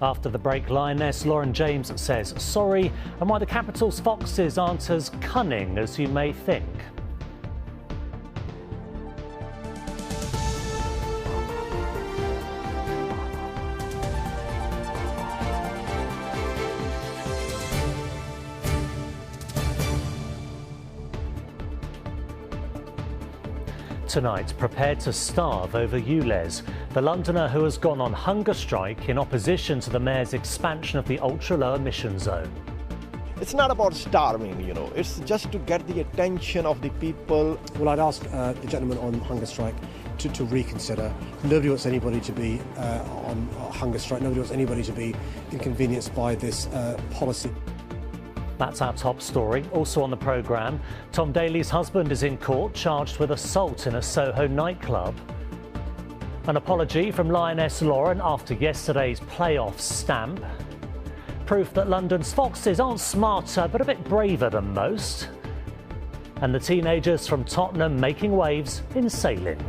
After the break, Lioness Lauren James says sorry, and why the capital's foxes aren't as cunning as you may think. Tonight, prepared to starve over ULEZ. The Londoner who has gone on hunger strike in opposition to the Mayor's expansion of the ultra-low emission zone. It's not about starving, it's just to get the attention of the people. Well, I'd ask the gentleman on hunger strike to reconsider. Nobody wants anybody to be on hunger strike. Nobody wants anybody to be inconvenienced by this policy. That's our top story. Also on the programme, Tom Daley's husband is in court charged with assault in a Soho nightclub. An apology from Lioness Lauren after yesterday's playoff stamp. Proof that London's foxes aren't smarter but a bit braver than most. And the teenagers from Tottenham making waves in sailing.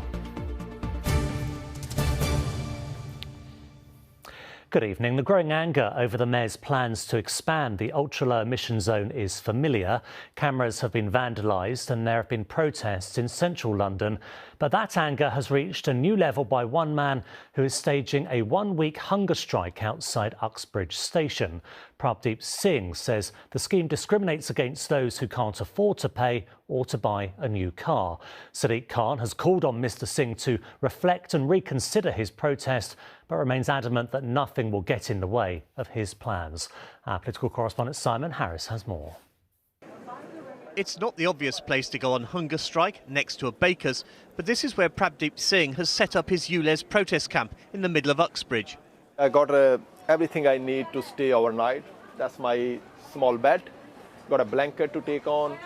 Good evening. The growing anger over the Mayor's plans to expand the ultra-low emission zone is familiar. Cameras have been vandalised and there have been protests in central London. But that anger has reached a new level by one man who is staging a one-week hunger strike outside Uxbridge Station. Prabdeep Singh says the scheme discriminates against those who can't afford to pay or to buy a new car. Sadiq Khan has called on Mr Singh to reflect and reconsider his protest, but remains adamant that nothing will get in the way of his plans. Our political correspondent Simon Harris has more. It's not the obvious place to go on hunger strike, next to a baker's, but this is where Prabdeep Singh has set up his ULEZ protest camp in the middle of Uxbridge. I got everything I need to stay overnight. That's my small bed. Got a blanket to take on.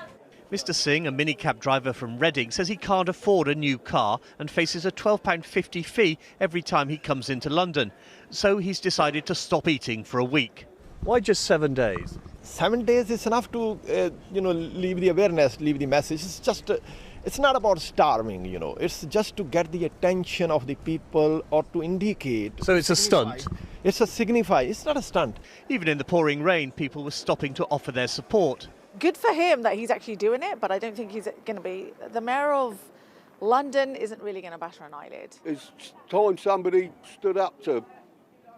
Mr Singh, a minicab driver from Reading, says he can't afford a new car and faces a £12.50 fee every time he comes into London. So he's decided to stop eating for a week. Why just 7 days? 7 days is enough to, leave the awareness, leave the message. It's not about starving, It's just to get the attention of the people or to indicate. So it's a stunt? It's a signify. It's not a stunt. Even in the pouring rain, people were stopping to offer their support. Good for him that he's actually doing it, but I don't think he's going to be. The Mayor of London isn't really going to batter an eyelid. It's time somebody stood up to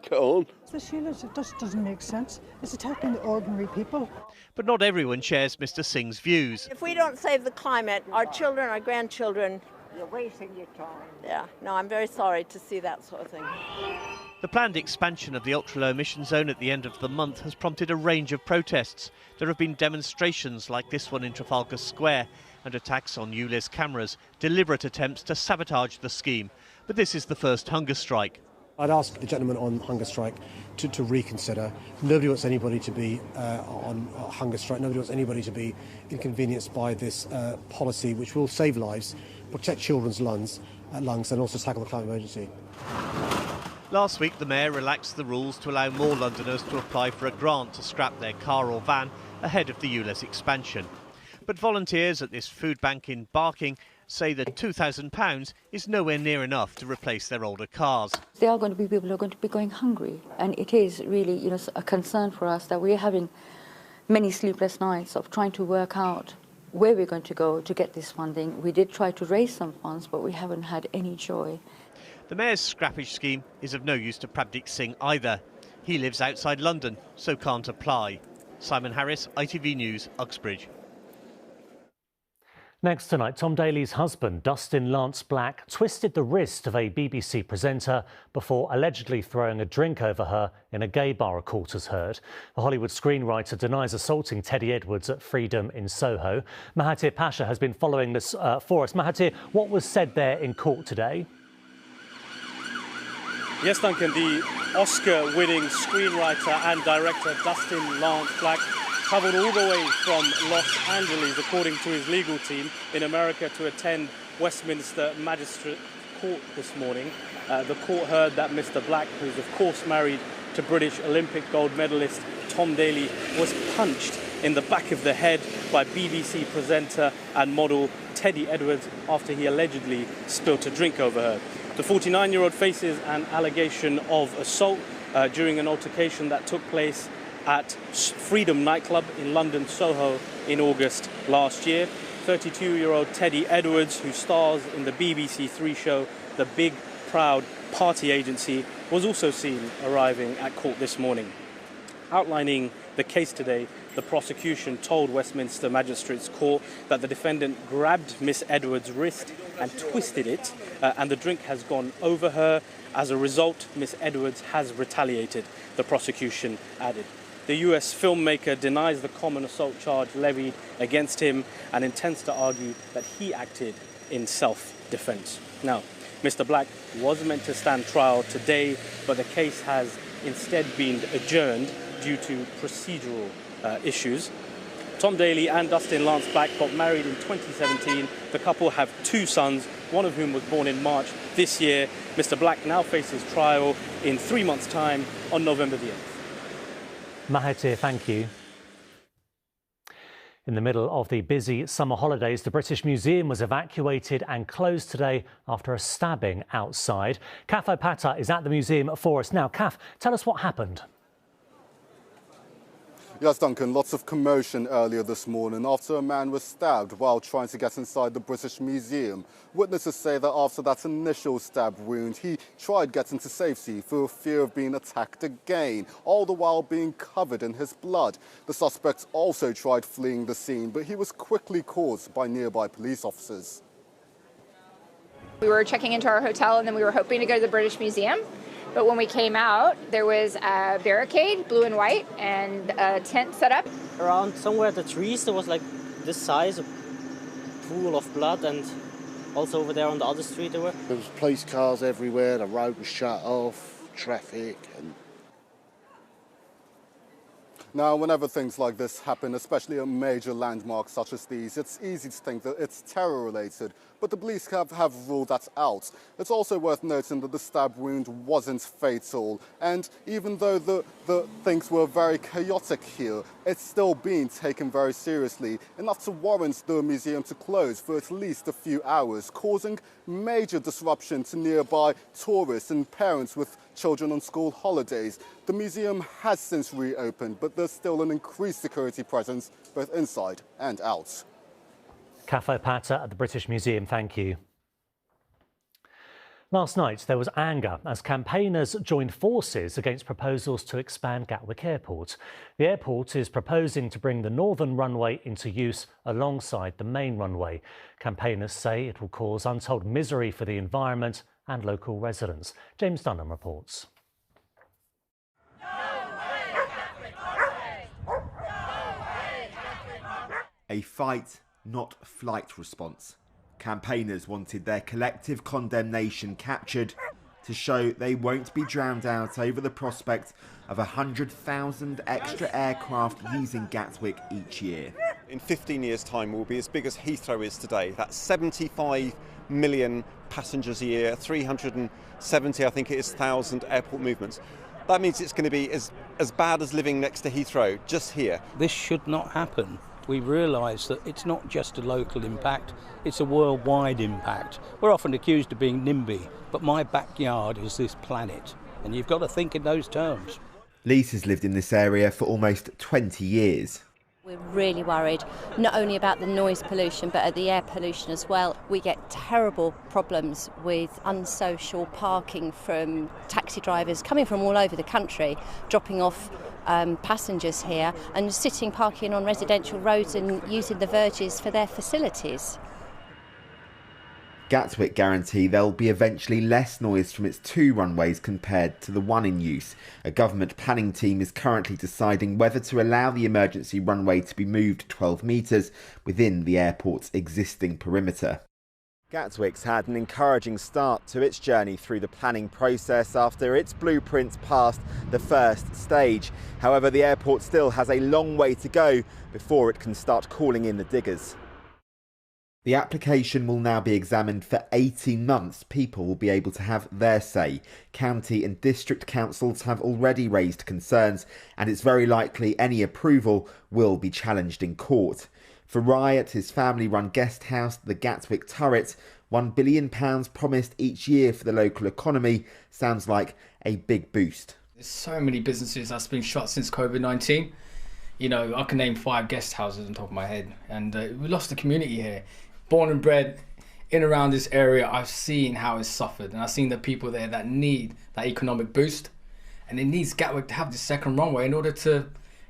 get on. It just doesn't make sense. It's attacking the ordinary people. But not everyone shares Mr Singh's views. If we don't save the climate, our children, our grandchildren... You're wasting your time. Yeah, no, I'm very sorry to see that sort of thing. The planned expansion of the ultra-low emission zone at the end of the month has prompted a range of protests. There have been demonstrations like this one in Trafalgar Square and attacks on ULEZ cameras, deliberate attempts to sabotage the scheme. But this is the first hunger strike. I'd ask the gentleman on hunger strike to reconsider. Nobody wants anybody to be on hunger strike. Nobody wants anybody to be inconvenienced by this policy, which will save lives, protect children's lungs, and also tackle the climate emergency. Last week, the Mayor relaxed the rules to allow more Londoners to apply for a grant to scrap their car or van ahead of the ULEZ expansion. But volunteers at this food bank in Barking say that £2,000 is nowhere near enough to replace their older cars. There are going to be people who are going to be going hungry, and it is really, a concern for us that we're having many sleepless nights of trying to work out where we're going to go to get this funding. We did try to raise some funds, but we haven't had any joy. The Mayor's scrappage scheme is of no use to Prabdeep Singh either. He lives outside London, so can't apply. Simon Harris, ITV News, Uxbridge. Next tonight, Tom Daley's husband, Dustin Lance Black, twisted the wrist of a BBC presenter before allegedly throwing a drink over her in a gay bar, a court has heard. The Hollywood screenwriter denies assaulting Teddy Edwards at Freedom in Soho. Mahathir Pasha has been following this for us. Mahathir, what was said there in court today? Yes, Duncan, the Oscar-winning screenwriter and director Dustin Lance Black travelled all the way from Los Angeles, according to his legal team, in America to attend Westminster Magistrate Court this morning. The court heard that Mr. Black, who's of course married to British Olympic gold medalist Tom Daley, was punched in the back of the head by BBC presenter and model Teddy Edwards after he allegedly spilt a drink over her. The 49-year-old faces an allegation of assault during an altercation that took place at Freedom nightclub in London, Soho, in August last year. 32-year-old Teddy Edwards, who stars in the BBC Three show The Big Proud Party Agency, was also seen arriving at court this morning. Outlining the case today, the prosecution told Westminster Magistrates Court that the defendant grabbed Miss Edwards' wrist and twisted it, and the drink has gone over her. As a result, Miss Edwards has retaliated, the prosecution added. The US filmmaker denies the common assault charge levied against him and intends to argue that he acted in self-defense. Now, Mr. Black was meant to stand trial today, but the case has instead been adjourned due to procedural issues. Tom Daley and Dustin Lance Black got married in 2017. The couple have 2 sons, one of whom was born in March this year. Mr. Black now faces trial in 3 months' time on November the 8th. Mahathir, thank you. In the middle of the busy summer holidays, the British Museum was evacuated and closed today after a stabbing outside. Kaf Opata is at the museum for us now. Kaf, tell us what happened. Yes, Duncan, lots of commotion earlier this morning after a man was stabbed while trying to get inside the British Museum. Witnesses say that after that initial stab wound, he tried getting to safety for fear of being attacked again, all the while being covered in his blood. The suspect also tried fleeing the scene, but he was quickly caught by nearby police officers. We were checking into our hotel and then we were hoping to go to the British Museum. But when we came out, there was a barricade, blue and white, and a tent set up. Around somewhere at the trees, there was like this size, a pool of blood, and also over there on the other street there was police cars everywhere, the road was shut off, traffic. Now, whenever things like this happen, especially at major landmarks such as these, it's easy to think that it's terror-related, but the police have ruled that out. It's also worth noting that the stab wound wasn't fatal, and even though the things were very chaotic here, it's still being taken very seriously, enough to warrant the museum to close for at least a few hours, causing major disruption to nearby tourists and parents with children on school holidays. The museum has since reopened, but there's still an increased security presence both inside and out. Kaf Opata at the British Museum, thank you. Last night there was anger as campaigners joined forces against proposals to expand Gatwick Airport. The airport is proposing to bring the northern runway into use alongside the main runway. Campaigners say it will cause untold misery for the environment and local residents. James Dunham reports. A fight, not flight response. Campaigners wanted their collective condemnation captured to show they won't be drowned out over the prospect of 100,000 extra aircraft using Gatwick each year. In 15 years' time, we'll be as big as Heathrow is today. That's 75 million passengers a year, 370, I think it is, 1,000 airport movements. That means it's going to be as bad as living next to Heathrow, just here. This should not happen. We realise that it's not just a local impact, it's a worldwide impact. We're often accused of being NIMBY, but my backyard is this planet, and you've got to think in those terms. Lisa's lived in this area for almost 20 years. We're really worried, not only about the noise pollution, but the air pollution as well. We get terrible problems with unsocial parking from taxi drivers coming from all over the country, dropping off passengers here and sitting parking on residential roads and using the verges for their facilities. Gatwick guarantee there'll be eventually less noise from its 2 runways compared to the 1 in use. A government planning team is currently deciding whether to allow the emergency runway to be moved 12 metres within the airport's existing perimeter. Gatwick's had an encouraging start to its journey through the planning process after its blueprints passed the first stage. However, the airport still has a long way to go before it can start calling in the diggers. The application will now be examined for 18 months. People will be able to have their say. County and district councils have already raised concerns, and it's very likely any approval will be challenged in court. For Rye at his family-run guest house, the Gatwick Turret, £1 billion promised each year for the local economy sounds like a big boost. There's so many businesses that's been shut since COVID-19. You know, I can name 5 guest houses on top of my head, and we lost the community here. Born and bred in around this area, I've seen how it's suffered, and I've seen the people there that need that economic boost, and it needs Gatwick to have this second runway in order to,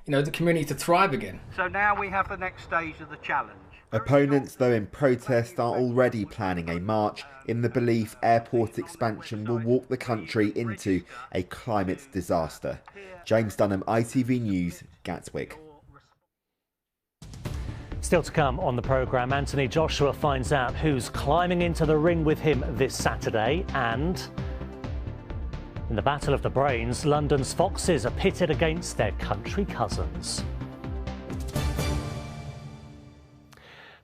you know, the community to thrive again. So now we have the next stage of the challenge. Opponents, though in protest, are already planning a march in the belief airport expansion will walk the country into a climate disaster. James Dunham, ITV News, Gatwick. Still to come on the programme, Anthony Joshua finds out who's climbing into the ring with him this Saturday, and in the Battle of the Brains, London's Foxes are pitted against their country cousins.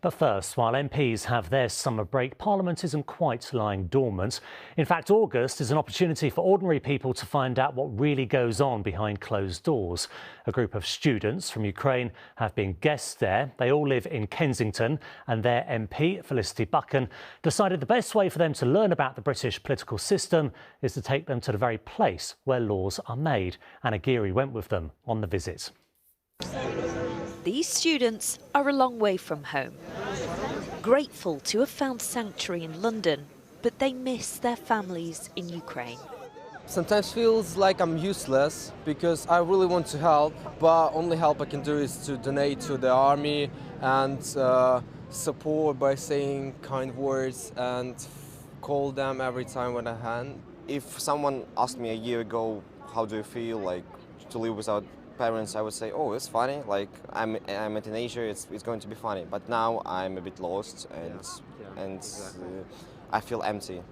But first, while MPs have their summer break, Parliament isn't quite lying dormant. In fact, August is an opportunity for ordinary people to find out what really goes on behind closed doors. A group of students from Ukraine have been guests there. They all live in Kensington, and their MP, Felicity Buchan, decided the best way for them to learn about the British political system is to take them to the very place where laws are made. Anna Geary went with them on the visit. These students are a long way from home. Grateful to have found sanctuary in London, but they miss their families in Ukraine. Sometimes feels like I'm useless because I really want to help, but only help I can do is to donate to the army and support by saying kind words and call them every time when I can. If someone asked me a year ago, how do you feel like to live without parents, I would say, oh, it's funny, like I'm a teenager, it's going to be funny. But now I'm a bit lost and I feel empty.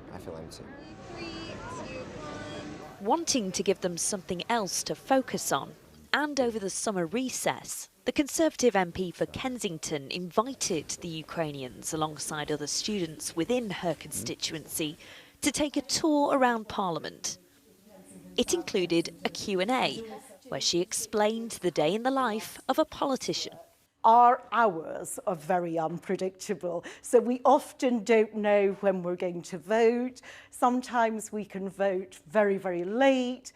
Wanting to give them something else to focus on, and over the summer recess, the Conservative MP for Kensington invited the Ukrainians alongside other students within her constituency to take a tour around Parliament. It included a Q&A, where she explained the day in the life of a politician. Our hours are very unpredictable, so we often don't know when we're going to vote. Sometimes we can vote very, very late.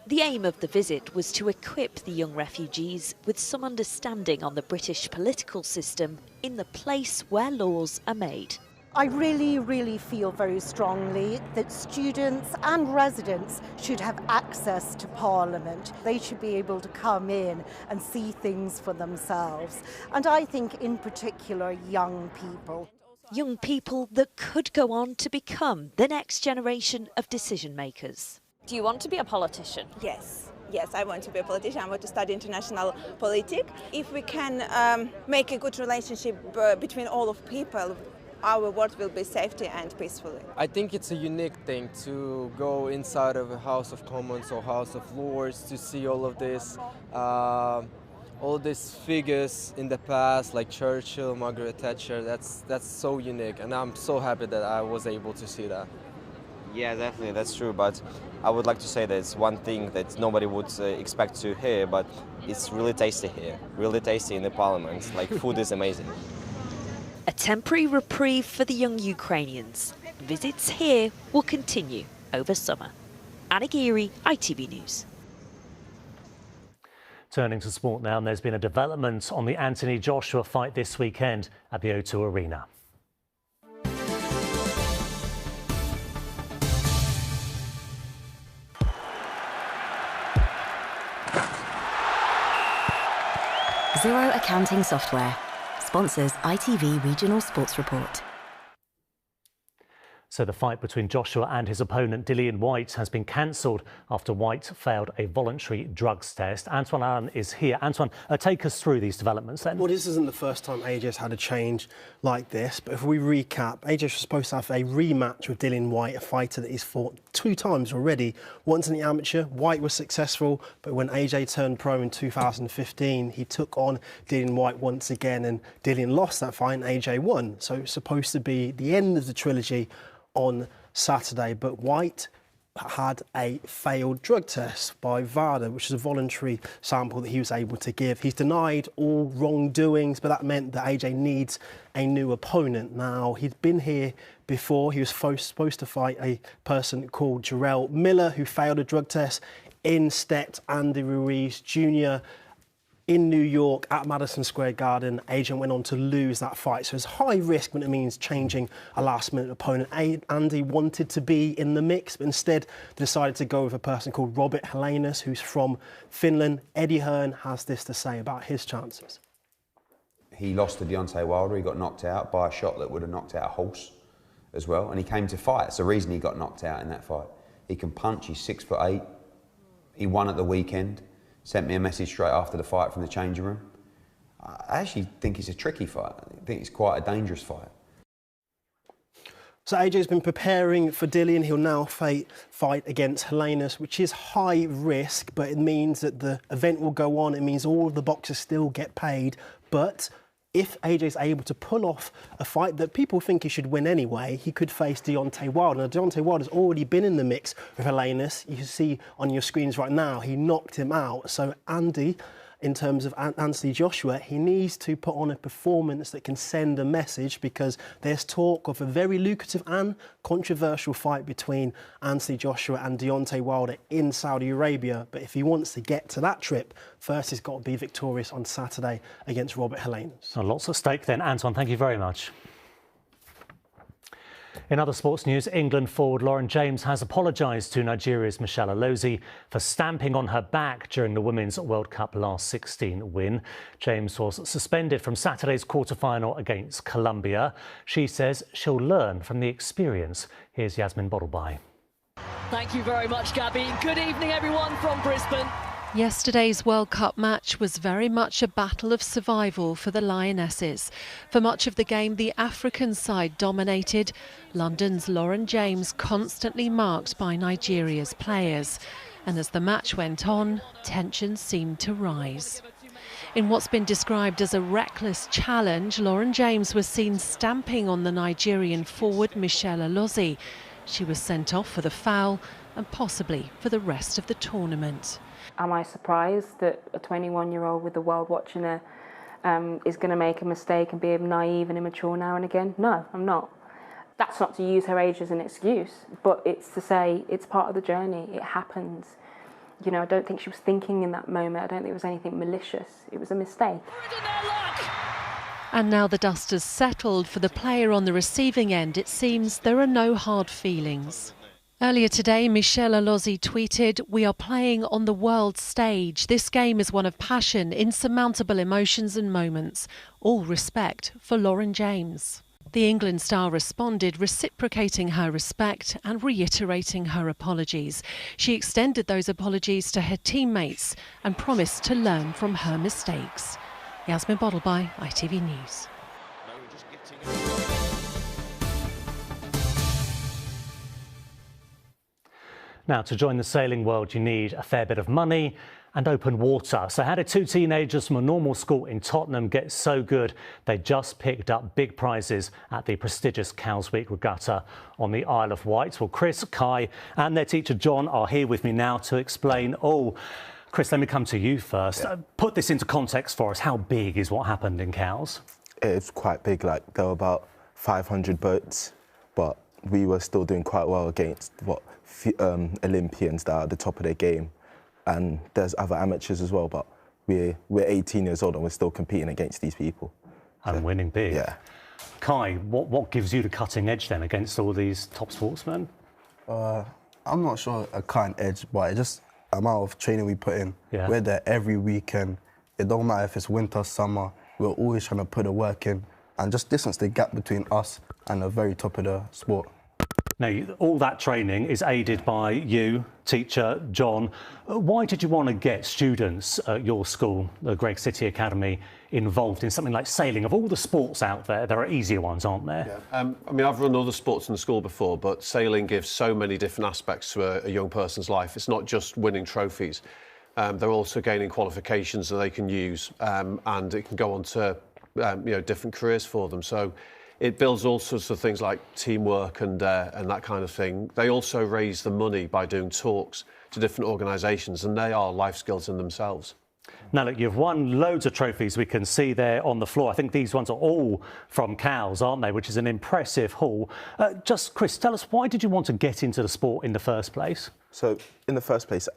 The aim of the visit was to equip the young refugees with some understanding on the British political system in the place where laws are made. I really feel very strongly that students and residents should have access to Parliament. They should be able to come in and see things for themselves. And I think in particular young people. Young people that could go on to become the next generation of decision makers. Do you want to be a politician? Yes, I want to be a politician. I want to study international politics. If we can make a good relationship between all of people, our world will be safety and peacefully. I think it's a unique thing to go inside of a House of Commons or House of Lords to see all of this, all these figures in the past like Churchill, Margaret Thatcher. That's so unique, and I'm so happy that I was able to see that. Yeah, definitely, that's true. But I would like to say that it's one thing that nobody would expect to hear, but it's really tasty here, really tasty in the Parliament. Like, food is amazing. A temporary reprieve for the young Ukrainians. Visits here will continue over summer. Anna Geary, ITV News. Turning to sport now, and there's been a development on the Anthony Joshua fight this weekend at the O2 Arena. Zero Accounting Software sponsors ITV Regional Sports Report. So the fight between Joshua and his opponent Dillian Whyte has been cancelled after Whyte failed a voluntary drugs test. Antoine Allen is here. Antoine, take us through these developments then. Well, this isn't the first time AJ's had a change like this, but if we recap, AJ was supposed to have a rematch with Dillian Whyte, a fighter that he's fought 2 times already. Once in the amateur, Whyte was successful, but when AJ turned pro in 2015, he took on Dillian Whyte once again, and Dillian lost that fight and AJ won. So it's supposed to be the end of the trilogy on Saturday, but Whyte had a failed drug test by VADA, which is a voluntary sample that he was able to give. He's denied all wrongdoings, but that meant that AJ needs a new opponent. Now, he'd been here before. He was supposed to fight a person called Jarrell Miller, who failed a drug test in stepped Andy Ruiz Jr. in New York at Madison Square Garden. Adrian went on to lose that fight, so it's high risk when it means changing a last-minute opponent. Andy wanted to be in the mix, but instead decided to go with a person called Robert Helenius, who's from Finland. Eddie Hearn has this to say about his chances. He lost to Deontay Wilder. He got knocked out by a shot that would have knocked out a horse as well, and he came to fight. It's the reason he got knocked out in that fight. He can punch, he's 6'8". He won at the weekend. Sent me a message straight after the fight from the changing room. I actually think it's a tricky fight. I think it's quite a dangerous fight. So AJ's been preparing for Dillian. He'll now fight against Helenius, which is high risk, but it means that the event will go on. It means all of the boxers still get paid. But if AJ's able to pull off a fight that people think he should win anyway, he could face Deontay Wilder. Now, Deontay Wilder's already been in the mix with Helenius. You can see on your screens right now, he knocked him out. So Andy, in terms of Anthony Joshua, he needs to put on a performance that can send a message, because there's talk of a very lucrative and controversial fight between Anthony Joshua and Deontay Wilder in Saudi Arabia. But if he wants to get to that trip, first he's got to be victorious on Saturday against Robert Helenius. Lots at stake then. Anton, thank you very much. In other sports news, England forward Lauren James has apologised to Nigeria's Michelle Alozie for stamping on her back during the Women's World Cup last 16 win. James was suspended from Saturday's quarter-final against Colombia. She says she'll learn from the experience. Here's Yasmin Bottleby. Thank you very much, Gabby. Good evening, everyone from Brisbane. Yesterday's World Cup match was very much a battle of survival for the Lionesses. For much of the game, the African side dominated. London's Lauren James constantly marked by Nigeria's players. And as the match went on, tensions seemed to rise. In what's been described as a reckless challenge, Lauren James was seen stamping on the Nigerian forward Michelle Alozie. She was sent off for the foul and possibly for the rest of the tournament. Am I surprised that a 21-year-old with the world watching her is going to make a mistake and be naive and immature now and again? No, I'm not. That's not to use her age as an excuse, but it's to say it's part of the journey. It happens. You know, I don't think she was thinking in that moment. I don't think it was anything malicious. It was a mistake. And now the dust has settled for the player on the receiving end. It seems there are no hard feelings. Earlier today, Michelle Alozie tweeted, "We are playing on the world stage. This game is one of passion, insurmountable emotions and moments. All respect for Lauren James." The England star responded, reciprocating her respect and reiterating her apologies. She extended those apologies to her teammates and promised to learn from her mistakes. Yasmin Bottleby, ITV News. Now, to join the sailing world, you need a fair bit of money and open water. So how did two teenagers from a normal school in Tottenham get so good they just picked up big prizes at the prestigious Cowes Week Regatta on the Isle of Wight? Well, Chris, Kai and their teacher John are here with me now to explain all. Chris, let me come to you first. Put this into context for us. How big is what happened in Cowes? It's quite big. Like, there were about 500 boats, but we were still doing quite well against Olympians that are at the top of their game. And there's other amateurs as well, but we're 18 years old and we're still competing against these people. And winning big. Yeah. Kai, what gives you the cutting edge then against all these top sportsmen? I'm not sure a cutting edge, but it's just the amount of training we put in. Yeah. We're there every weekend. It don't matter if it's winter, summer, we're always trying to put the work in and just distance the gap between us and the very top of the sport. Now, all that training is aided by you, teacher John. Why did you want to get students at your school, the Greg City Academy, involved in something like sailing? Of all the sports out there, there are easier ones, aren't there? Yeah. I mean, I've run other sports in the school before, but sailing gives so many different aspects to a young person's life. It's not just winning trophies. They're also gaining qualifications that they can use, and it can go on to different careers for them. So it builds all sorts of things like teamwork and that kind of thing. They also raise the money by doing talks to different organisations, and they are life skills in themselves. Now, look, you've won loads of trophies we can see there on the floor. I think these ones are all from Cowes, aren't they, which is an impressive haul. Just, Chris, tell us, why did you want to get into the sport in the first place? So, in the first place,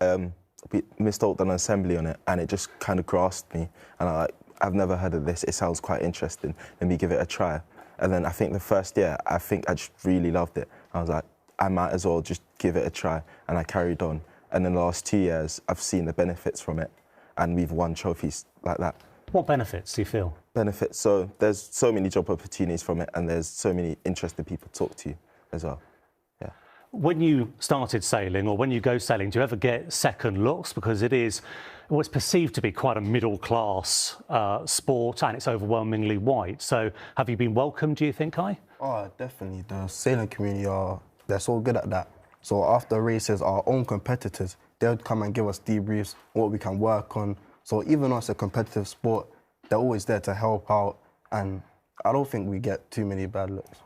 Miss Holt done an assembly on it, and it just kind of grasped me. And I've never heard of this. It sounds quite interesting. Let me give it a try. And then I think the first year, I just really loved it. I was like, I might as well just give it a try. And I carried on. And in the last 2 years, I've seen the benefits from it. And we've won trophies like that. What benefits do you feel? Benefits. So there's so many job opportunities from it, and there's so many interested people to talk to you as well. Yeah. When you started sailing, or when you go sailing, do you ever get second looks? Because it's perceived to be quite a middle-class sport, and it's overwhelmingly white. So have you been welcomed, do you think, Kai? Oh, definitely. The sailing community, they're so good at that. So after races, our own competitors, they would come and give us debriefs, what we can work on. So even though it's a competitive sport, they're always there to help out. And I don't think we get too many bad looks.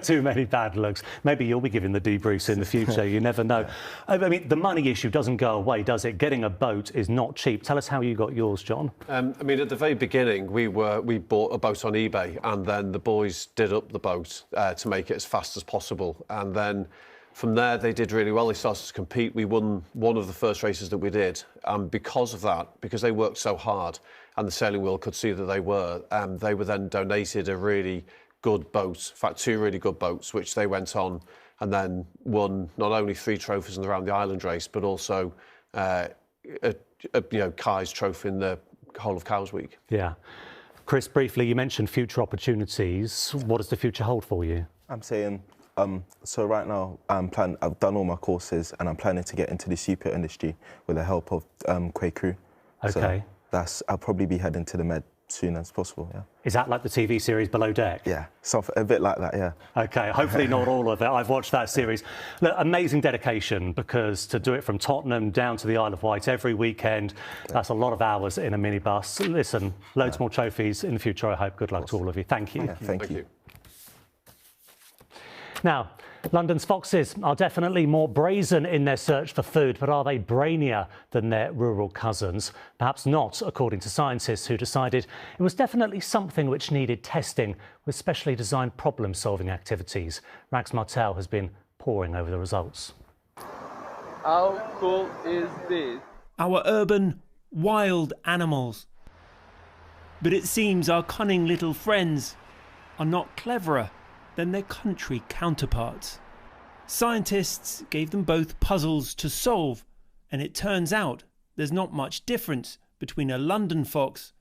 Too many bad looks. Maybe you'll be giving the debriefs in the future, you never know. I mean, the money issue doesn't go away, does it? Getting a boat is not cheap. Tell us how you got yours, John. I mean, at the very beginning, we bought a boat on eBay, and then the boys did up the boat to make it as fast as possible. And then from there, they did really well. They started to compete. We won one of the first races that we did. And because of that, because they worked so hard and the sailing world could see that they were then donated a really good boat, in fact, 2 really good boats, which they went on and then won not only 3 trophies in the Round the Island race, but also Kai's trophy in the whole of Cowes Week. Yeah. Chris, briefly, you mentioned future opportunities. What does the future hold for you? I'm saying, so right now, I've done all my courses, and I'm planning to get into the super industry with the help of Quay Crew. OK. So I'll probably be heading to the Med soon as possible, yeah. Is that like the TV series Below Deck? Yeah, something a bit like that, yeah. OK, hopefully not all of it. I've watched that series. Look, amazing dedication, because to do it from Tottenham down to the Isle of Wight every weekend, that's a lot of hours in a minibus. Listen, loads more trophies in the future, I hope. Good luck to all of you. Thank you. Yeah, thank you. Now, London's foxes are definitely more brazen in their search for food, but are they brainier than their rural cousins? Perhaps not, according to scientists who decided it was definitely something which needed testing with specially designed problem-solving activities. Rags Martel has been poring over the results. How cool is this? Our urban, wild animals. But it seems our cunning little friends are not cleverer than their country counterparts. Scientists gave them both puzzles to solve, and it turns out there's not much difference between a London fox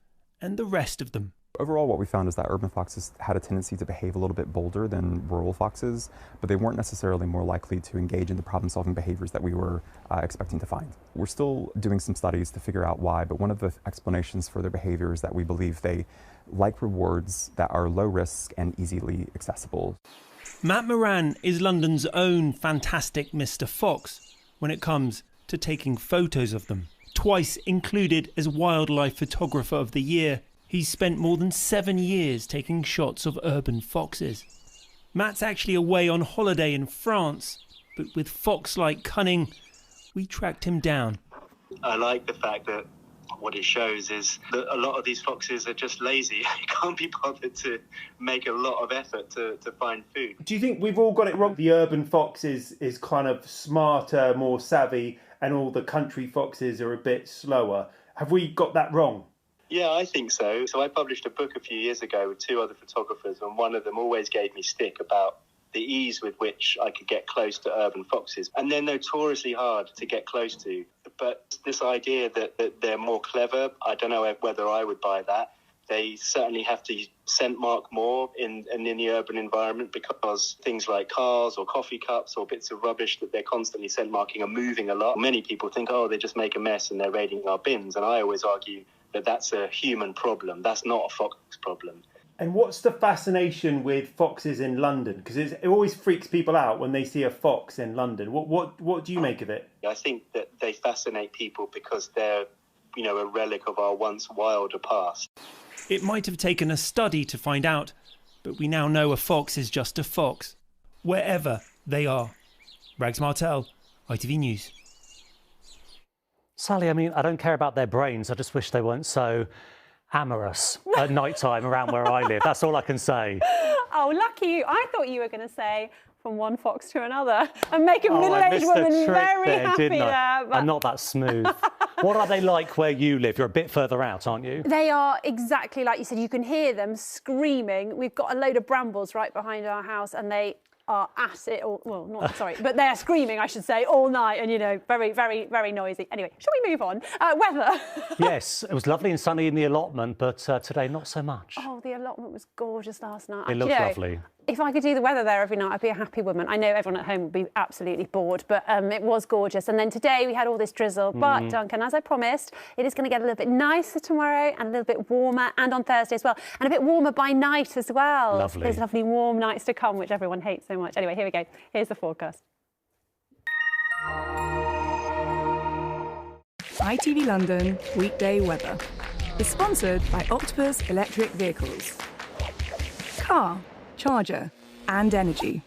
and the rest of them. Overall, what we found is that urban foxes had a tendency to behave a little bit bolder than rural foxes, but they weren't necessarily more likely to engage in the problem-solving behaviors that we were expecting to find. We're still doing some studies to figure out why, but one of the explanations for their behavior is that we believe they like rewards that are low risk and easily accessible. Matt Moran is London's own fantastic Mr. Fox when it comes to taking photos of them. Twice included as Wildlife Photographer of the Year, he's spent more than 7 years taking shots of urban foxes. Matt's actually away on holiday in France, but with fox-like cunning, we tracked him down. I like the fact that what it shows is that a lot of these foxes are just lazy. You can't be bothered to make a lot of effort to find food. Do you think we've all got it wrong? The urban fox is kind of smarter, more savvy, and all the country foxes are a bit slower. Have we got that wrong? Yeah, I think so. So I published a book a few years ago with 2 other photographers, and one of them always gave me stick about the ease with which I could get close to urban foxes. And they're notoriously hard to get close to. But this idea that they're more clever, I don't know whether I would buy that. They certainly have to scent mark more in the urban environment, because things like cars or coffee cups or bits of rubbish that they're constantly scent marking are moving a lot. Many people think, oh, they just make a mess and they're raiding our bins. And I always argue that that's a human problem. That's not a fox problem. And what's the fascination with foxes in London? Because it always freaks people out when they see a fox in London. What do you make of it? I think that they fascinate people because they're, a relic of our once wilder past. It might have taken a study to find out, but we now know a fox is just a fox, wherever they are. Rags Martel, ITV News. Sally, I mean, I don't care about their brains. I just wish they weren't so amorous at night time around where I live. That's all I can say. Oh, lucky you. I thought you were going to say, from one fox to another and make a middle-aged woman very happy there. But I'm not that smooth. What are they like where you live? You're a bit further out, aren't you? They are exactly like you said. You can hear them screaming. We've got a load of brambles right behind our house, and they are at it all, well, not sorry, but they're screaming, I should say, all night, and, you know, very, very, very noisy. Anyway, shall we move on? Weather. Yes, it was lovely and sunny in the allotment, but today not so much. Oh, the allotment was gorgeous last night. It looked lovely. If I could do the weather there every night, I'd be a happy woman. I know everyone at home would be absolutely bored, but it was gorgeous. And then today we had all this drizzle. But, Duncan, as I promised, it is going to get a little bit nicer tomorrow and a little bit warmer, and on Thursday as well. And a bit warmer by night as well. Lovely. Those lovely warm nights to come, which everyone hates so much. Anyway, here we go. Here's the forecast. ITV London weekday weather is sponsored by Octopus Electric Vehicles. Car, charger and energy.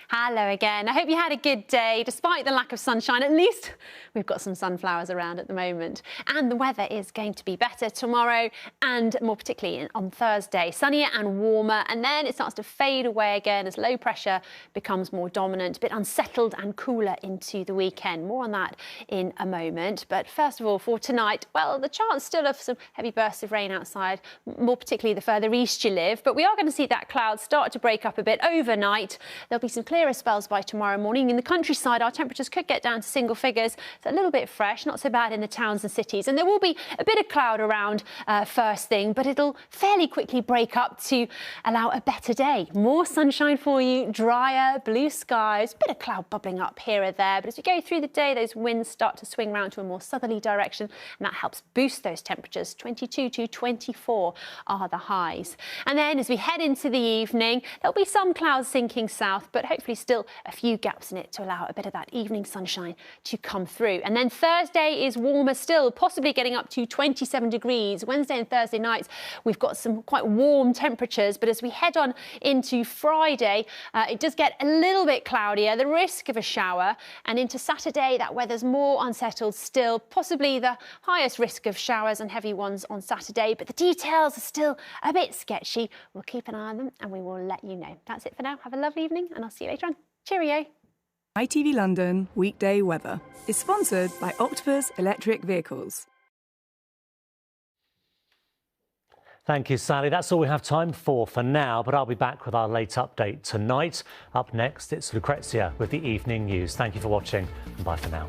Hello again. I hope you had a good day. Despite the lack of sunshine, at least we've got some sunflowers around at the moment. And the weather is going to be better tomorrow and more particularly on Thursday. Sunnier and warmer, and then it starts to fade away again as low pressure becomes more dominant, a bit unsettled and cooler into the weekend. More on that in a moment. But first of all, for tonight, well, the chance still of some heavy bursts of rain outside, more particularly the further east you live. But we are going to see that cloud start to break up a bit overnight. There'll be some clearer spells by tomorrow morning. In the countryside, our temperatures could get down to single figures. It's a little bit fresh, not so bad in the towns and cities. And there will be a bit of cloud around first thing, but it'll fairly quickly break up to allow a better day. More sunshine for you, drier, blue skies, a bit of cloud bubbling up here or there. But as we go through the day, those winds start to swing round to a more southerly direction, and that helps boost those temperatures. 22 to 24 are the highs. And then as we head into the evening, there'll be some clouds sinking south, but hopefully still a few gaps in it to allow a bit of that evening sunshine to come through. And then Thursday is warmer still, possibly getting up to 27 degrees. Wednesday and Thursday nights, we've got some quite warm temperatures, but as we head on into Friday, it does get a little bit cloudier, the risk of a shower, and into Saturday, that weather's more unsettled still, possibly the highest risk of showers and heavy ones on Saturday, but the details are still a bit sketchy. We'll keep an eye on them and we will let you know. That's it for now. Have a lovely evening and I'll see you later on. Cheerio. ITV London weekday weather is sponsored by Octopus Electric Vehicles. Thank you, Sally. That's all we have time for now, but I'll be back with our late update tonight. Up next, it's Lucrezia with the evening news. Thank you for watching and bye for now.